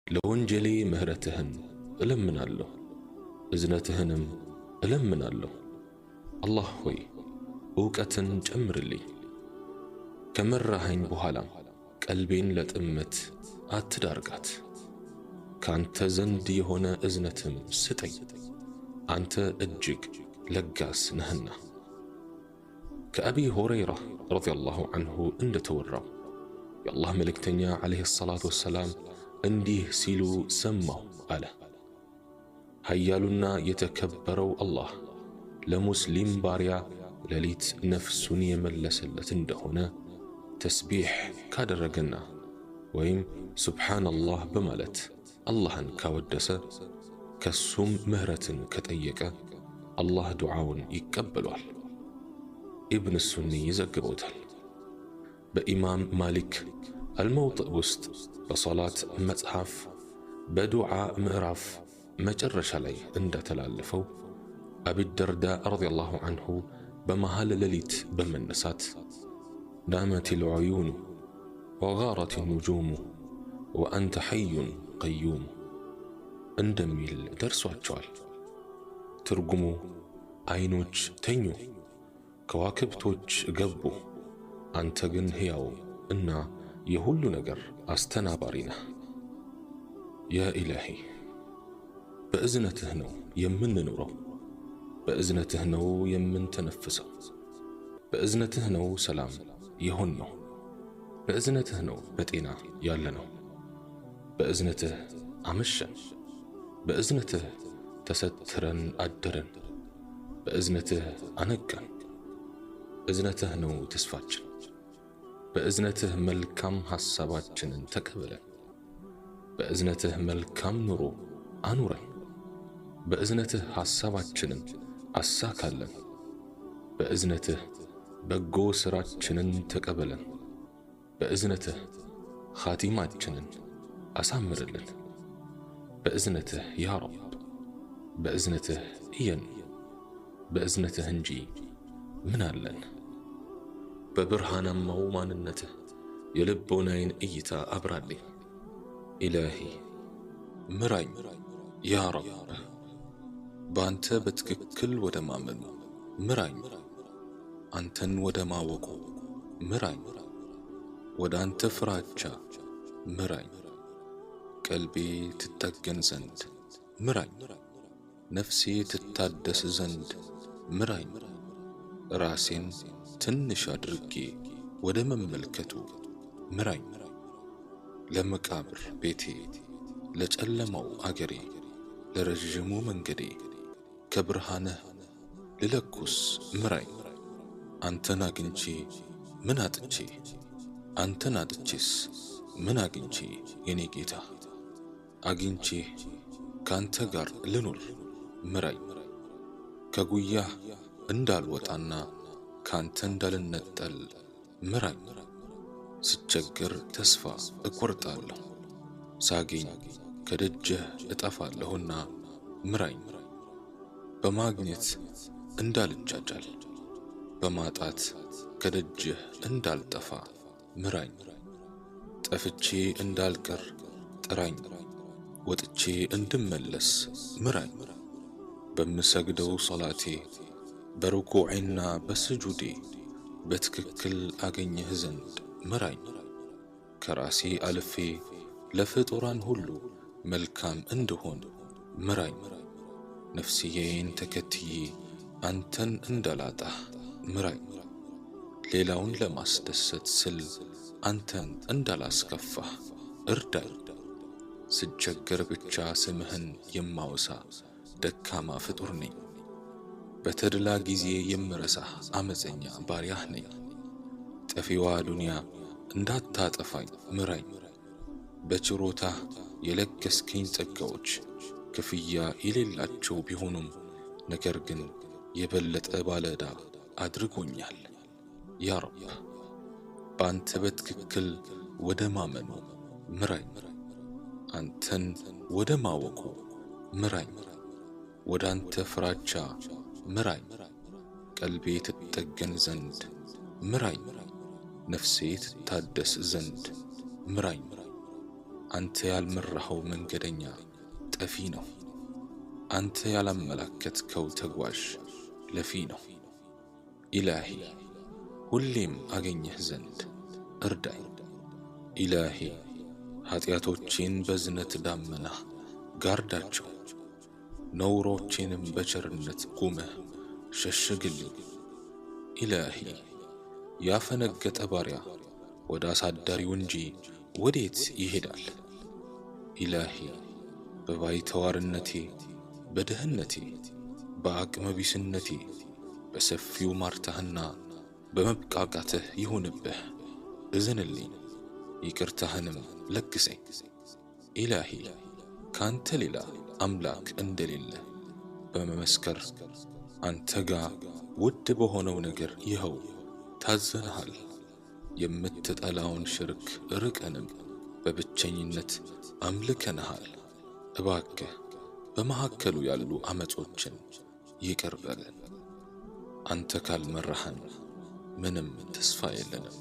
ለወንጀሌ ምህረትህን እለምናለሁ፣ እዝነትህንም እለምናለሁ። አላህ ሆይ ዕውቀትን ጨምርልኝ። ከመራኸኝ በኋላም ቀልቤን ለጥመት አትዳርጋት። ካንተ ዘንድ የሆነ እዝነትም ስጠኝ፣ አንተ እጅግ ለጋስ ነህና። ከአቢ ሁረይራ ረዲየላሁ ዐንሁ እንደተወራው የአላህ መልእክተኛ ዓለይሂ ሰላቱ ወሰላም እንዲህ ሲሉ ሰማሁ አለ። ኃያሉና የተከበረው አላህ ለሙስሊም ባሪያ ሌሊት ነፍሱን የመለሰለት እንደሆነ ተስቢሕ ካደረገና ወይም ሱብሓነላህ በማለት አላህን ካወደሰ ከሱም ምህረትን ከጠየቀ አላህ ዱዓውን ይቀበሏል። ኢብን ሱኒ ይዘግበውታል። በኢማም ማሊክ አልመውጥእ ውስጥ በሶላት መጽሐፍ በዱዓ ምዕራፍ መጨረሻ ላይ እንደተላለፈው አቢ ደርዳ ረዲየላሁ ዐንሁ በመሃል ሌሊት በመነሳት ናመቲል ዑዩኑ ወጋረት ኑጁሙ ወአንተ ሐዩን ቀዩም እንደሚል ደርሷቸዋል። ትርጉሙ አይኖች ተኙ፣ ከዋክብቶች ገቡ፣ አንተ ግን ሕያው እና የሁሉ ነገር አስተናባሪ ነህ። ያ ኢላሂ በእዝነትህ ነው የምንኖረው፣ በእዝነትህ ነው የምንተነፍሰው፣ በእዝነትህ ነው ሰላም የሆን ነው፣ በእዝነትህ ነው በጤና ያለ ነው፣ በእዝነትህ አመሸን፣ በእዝነትህ ተሰትረን አደረን፣ በእዝነትህ አነቀን። እዝነትህ ነው ተስፋችን፣ በእዝነትህ መልካም ሐሳባችንን ተቀበለን፣ በእዝነትህ መልካም ኑሮ አኑረን፣ በእዝነትህ ሐሳባችንን አሳካለን፣ በእዝነትህ በጎ ሥራችንን ተቀበለን፣ በእዝነትህ ኻቲማችንን አሳምርልን። በእዝነትህ ያ ረብ በእዝነትህ እየን፣ በእዝነትህ እንጂ ምን አለን? በብርሃናማው ማንነትህ የልቦናዬን እይታ አብራልኝ። ኢላሂ ምራኝ ያ ረብ፣ በአንተ በትክክል ወደ ማመኑ ምራኝ፣ አንተን ወደ ማወቁ ምራኝ፣ ወደ አንተ ፍራቻ ምራኝ፣ ቀልቤ ትጠገን ዘንድ ምራኝ፣ ነፍሴ ትታደስ ዘንድ ምራኝ፣ ራሴን ትንሽ አድርጌ ወደ መመልከቱ ምራኝ፣ ለመቃብር ቤቴ ለጨለማው አገሬ ለረዥሙ መንገዴ ከብርሃንህ ልለኩስ ምራኝ። አንተን አግኝቼ ምን አጥቼ፣ አንተን አጥቼስ ምን አግኝቼ የኔ ጌታ፣ አግኝቼ ካንተ ጋር ልኑር ምራኝ፣ ከጉያህ እንዳልወጣና ካንተ እንዳልነጠል ምራኝ። ስቸገር ተስፋ እቆርጣለሁ፣ ሳገኝ ከደጅህ እጠፋለሁና ምራኝ። በማግኘት እንዳልጃጃል፣ በማጣት ከደጅህ እንዳልጠፋ ምራኝ። ጠፍቼ እንዳልቀር ጥራኝ፣ ወጥቼ እንድመለስ ምራኝ። በምሰግደው ሶላቴ በርኩዕና በስጁዴ በትክክል አገኘህ ዘንድ ምራኝ። ከራሴ አልፌ ለፍጡራን ሁሉ መልካም እንድሆን ምራኝ። ነፍስዬን ተከትዬ አንተን እንዳላጣህ ምራኝ። ሌላውን ለማስደሰት ስል አንተን እንዳላስከፋህ እርዳኝ። ስቸገር ብቻ ስምህን የማወሳ ደካማ ፍጡር ነኝ። በተድላ ጊዜ የምረሳህ አመፀኛ ባሪያህ ነኝ። ጠፊዋ ዱንያ እንዳታጠፋኝ ምራኝ። በችሮታህ የለገስከኝ ጸጋዎች ክፍያ የሌላቸው ቢሆኑም ነገር ግን የበለጠ ባለዕዳ አድርጎኛል። ያ ረብ በአንተ በትክክል ወደ ማመኑ ምራኝ፣ አንተን ወደ ማወቁ ምራኝ፣ ወደ አንተ ፍራቻ ምራኝ፣ ቀልቤ ትጠገን ዘንድ ምራኝ፣ ነፍሴ ትታደስ ዘንድ ምራኝ። አንተ ያልመራኸው መንገደኛ ጠፊ ነው። አንተ ያላመላከትከው ተጓዥ ለፊ ነው። ኢላሂ ሁሌም አገኘህ ዘንድ እርዳኝ። ኢላሂ ኃጢአቶቼን በዝነት ዳመና ጋርዳቸው፣ ነውሮቼንም በቸርነት ጉመህ ሸሽግልኝ። ኢላሂ ያፈነገጠ ባሪያ ወደ አሳዳሪው እንጂ ወዴት ይሄዳል? ኢላሂ በባይተዋርነቴ፣ በድህነቴ፣ በአቅመ ቢስነቴ በሰፊው ማርታህና በመብቃቃትህ ይሁንብህ። እዘንልኝ፣ ይቅርታህንም ለግሰኝ። ኢላሂ ካንተ ሌላ አምላክ እንደሌለ በመመስከር አንተ ጋር ውድ በሆነው ነገር ይኸው ታዘንሃል። የምትጠላውን ሽርክ ርቀንም በብቸኝነት አምልከንሃል። እባክህ በመካከሉ ያሉ አመጾችን ይቅር በለን። አንተ ካልመራህን ምንም ተስፋ የለንም።